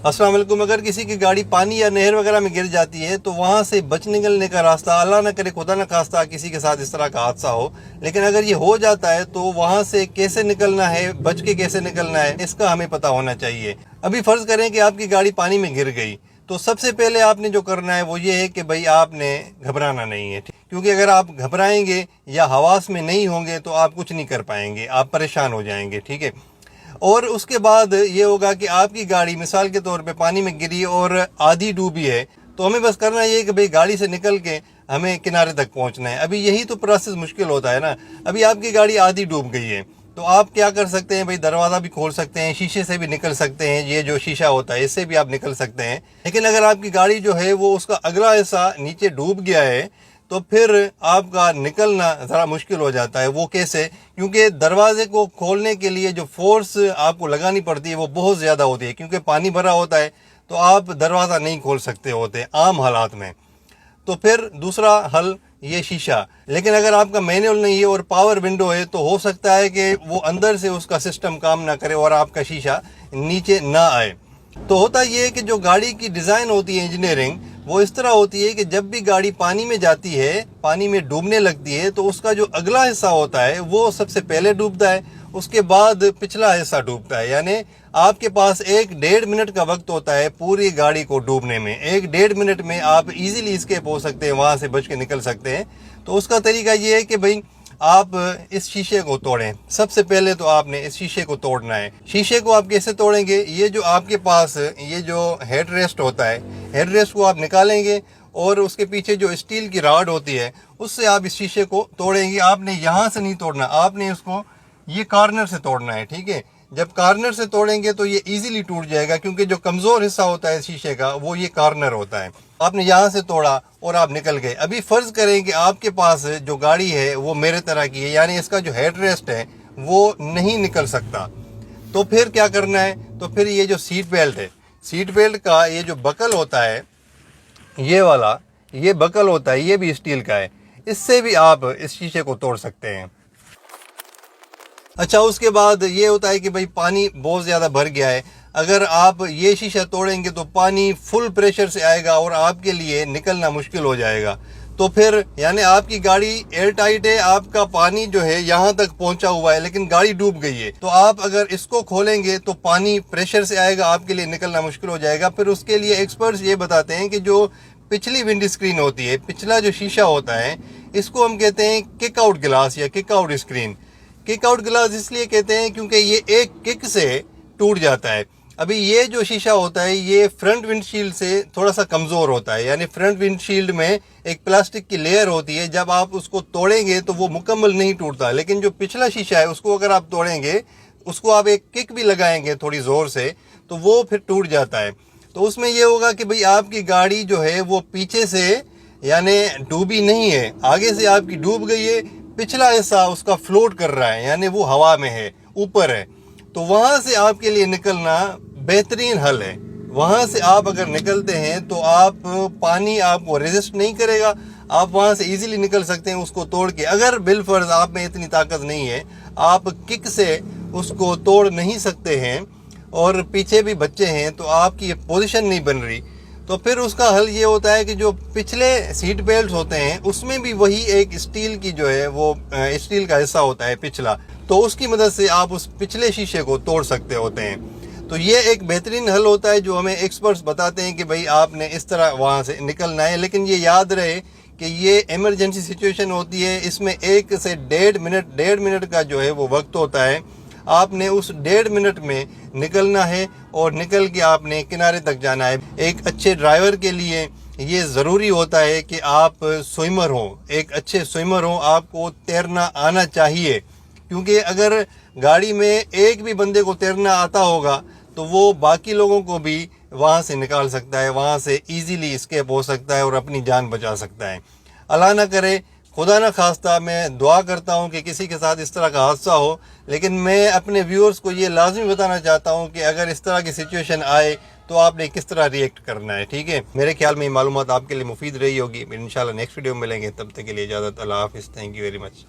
अस्सलाम वालेकुम। अगर किसी की गाड़ी पानी या नहर वगैरह में गिर जाती है तो वहाँ से बच निकलने का रास्ता, अल्लाह ना करे खुदा ना खास्ता किसी के साथ इस तरह का हादसा हो, लेकिन अगर ये हो जाता है तो वहाँ से कैसे निकलना है, बच के कैसे निकलना है, इसका हमें पता होना चाहिए। अभी फ़र्ज़ करें कि आपकी गाड़ी पानी में गिर गई, तो सबसे पहले आपने जो करना है वो ये है कि भाई आपने घबराना नहीं है, क्योंकि अगर आप घबराएंगे या हवास में नहीं होंगे तो आप कुछ नहीं कर पाएंगे, आप परेशान हो जाएंगे। ठीक है। और उसके बाद ये होगा कि आपकी गाड़ी मिसाल के तौर पे पानी में गिरी और आधी डूबी है, तो हमें बस करना ये है कि भाई गाड़ी से निकल के हमें किनारे तक पहुंचना है। अभी यही तो प्रोसेस मुश्किल होता है ना। अभी आपकी गाड़ी आधी डूब गई है तो आप क्या कर सकते हैं भाई, दरवाज़ा भी खोल सकते हैं, शीशे से भी निकल सकते हैं, ये जो शीशा होता है इससे भी आप निकल सकते हैं। लेकिन अगर आपकी गाड़ी जो है वो उसका अगला हिस्सा नीचे डूब गया है तो फिर आपका निकलना ज़रा मुश्किल हो जाता है। वो कैसे? क्योंकि दरवाजे को खोलने के लिए जो फोर्स आपको लगानी पड़ती है वो बहुत ज़्यादा होती है, क्योंकि पानी भरा होता है तो आप दरवाज़ा नहीं खोल सकते होते आम हालात में। तो फिर दूसरा हल ये शीशा। लेकिन अगर आपका मैनुअल नहीं है और पावर विंडो है तो हो सकता है कि वो अंदर से उसका सिस्टम काम ना करे और आपका शीशा नीचे ना आए। तो होता ये है कि जो गाड़ी की डिज़ाइन होती है, इंजीनियरिंग, वो इस तरह होती है कि जब भी गाड़ी पानी में जाती है, पानी में डूबने लगती है, तो उसका जो अगला हिस्सा होता है वो सबसे पहले डूबता है, उसके बाद पिछला हिस्सा डूबता है। यानी आपके पास 1-1.5 मिनट का वक्त होता है पूरी गाड़ी को डूबने में। 1-1.5 मिनट में आप इजीली एस्केप हो सकते हैं, वहाँ से बच के निकल सकते हैं। तो उसका तरीका ये है कि भाई आप इस शीशे को तोड़ें। सबसे पहले तो आपने इस शीशे को तोड़ना है। शीशे को आप कैसे तोड़ेंगे? ये जो आपके पास ये जो हेड रेस्ट होता है, हेड रेस्ट को आप निकालेंगे और उसके पीछे जो स्टील की रॉड होती है उससे आप इस शीशे को तोड़ेंगे। आपने यहाँ से नहीं तोड़ना, आपने इसको ये कॉर्नर से तोड़ना है। ठीक है। जब कॉर्नर से तोड़ेंगे तो ये इजीली टूट जाएगा, क्योंकि जो कमज़ोर हिस्सा होता है शीशे का वो ये कॉर्नर होता है। आपने यहाँ से तोड़ा और आप निकल गए। अभी फ़र्ज़ करें कि आपके पास जो गाड़ी है वो मेरे तरह की है, यानी इसका जो हेड रेस्ट है वो नहीं निकल सकता, तो फिर क्या करना है? तो फिर ये जो सीट बेल्ट है, सीट बेल्ट का ये जो बकल होता है, ये वाला ये बकल होता है, ये भी स्टील का है, इससे भी आप इस शीशे को तोड़ सकते हैं। अच्छा, उसके बाद ये होता है कि भाई पानी बहुत ज़्यादा भर गया है। अगर आप ये शीशा तोड़ेंगे तो पानी फुल प्रेशर से आएगा और आपके लिए निकलना मुश्किल हो जाएगा। तो फिर यानी आपकी गाड़ी एयर टाइट है, आपका पानी जो है यहाँ तक पहुँचा हुआ है, लेकिन गाड़ी डूब गई है, तो आप अगर इसको खोलेंगे तो पानी प्रेशर से आएगा, आपके लिए निकलना मुश्किल हो जाएगा। फिर उसके लिए एक्सपर्ट्स ये बताते हैं कि जो पिछली विंड स्क्रीन होती है, पिछला जो शीशा होता है, इसको हम कहते हैं किक आउट ग्लास या kick out screen. Kick out glass इसलिए कहते हैं क्योंकि ये एक किक से टूट जाता है। अभी ये जो शीशा होता है ये फ्रंट विंडशील्ड से थोड़ा सा कमज़ोर होता है, यानी फ्रंट विंडशील्ड में एक प्लास्टिक की लेयर होती है, जब आप उसको तोड़ेंगे तो वो मुकम्मल नहीं टूटता। लेकिन जो पिछला शीशा है उसको अगर आप तोड़ेंगे, उसको आप एक किक भी लगाएंगे थोड़ी ज़ोर से, तो वो फिर टूट जाता है। तो उसमें ये होगा कि भाई आपकी गाड़ी जो है वो पीछे से यानी डूबी नहीं है, आगे से आपकी डूब गई है, पिछला हिस्सा उसका फ्लोट कर रहा है, यानी वो हवा में है, ऊपर है। तो वहाँ से आपके लिए निकलना बेहतरीन हल है। वहाँ से आप अगर निकलते हैं तो आप पानी आपको रेजिस्ट नहीं करेगा, आप वहाँ से इजीली निकल सकते हैं उसको तोड़ के। अगर बिलफर्ज आप में इतनी ताकत नहीं है, आप किक से उसको तोड़ नहीं सकते हैं और पीछे भी बच्चे हैं तो आपकी पोजीशन नहीं बन रही, तो फिर उसका हल ये होता है कि जो पिछले सीट बेल्ट होते हैं उसमें भी वही एक स्टील की जो है वो स्टील का हिस्सा होता है पिछला, तो उसकी मदद से आप उस पिछले शीशे को तोड़ सकते होते हैं। तो ये एक बेहतरीन हल होता है जो हमें एक्सपर्ट्स बताते हैं कि भाई आपने इस तरह वहाँ से निकलना है। लेकिन ये याद रहे कि ये इमरजेंसी सिचुएशन होती है, इसमें 1 से 1.5 मिनट का जो है वो वक्त होता है। आपने उस 1.5 मिनट में निकलना है और निकल के आपने किनारे तक जाना है। एक अच्छे ड्राइवर के लिए ये ज़रूरी होता है कि आप स्विमर हो, एक अच्छे स्विमर हो, आपको तैरना आना चाहिए, क्योंकि अगर गाड़ी में एक भी बंदे को तैरना आता होगा तो वो बाकी लोगों को भी वहाँ से निकाल सकता है, वहाँ से इजीली एस्केप हो सकता है और अपनी जान बचा सकता है। अल्लाह ना करे, खुदा ना खास्ता, मैं दुआ करता हूँ कि किसी के साथ इस तरह का हादसा हो, लेकिन मैं अपने व्यूअर्स को ये लाजमी बताना चाहता हूँ कि अगर इस तरह की सिचुएशन आए तो आपने किस तरह रिएक्ट करना है। ठीक है। मेरे ख्याल में ये मालूमात आपके लिए मुफीद रही होगी। इंशाल्लाह नेक्स्ट वीडियो में मिलेंगे, तब तक के लिए इजाज़त। अल्लाह हाफ़िज़। Thank you very much.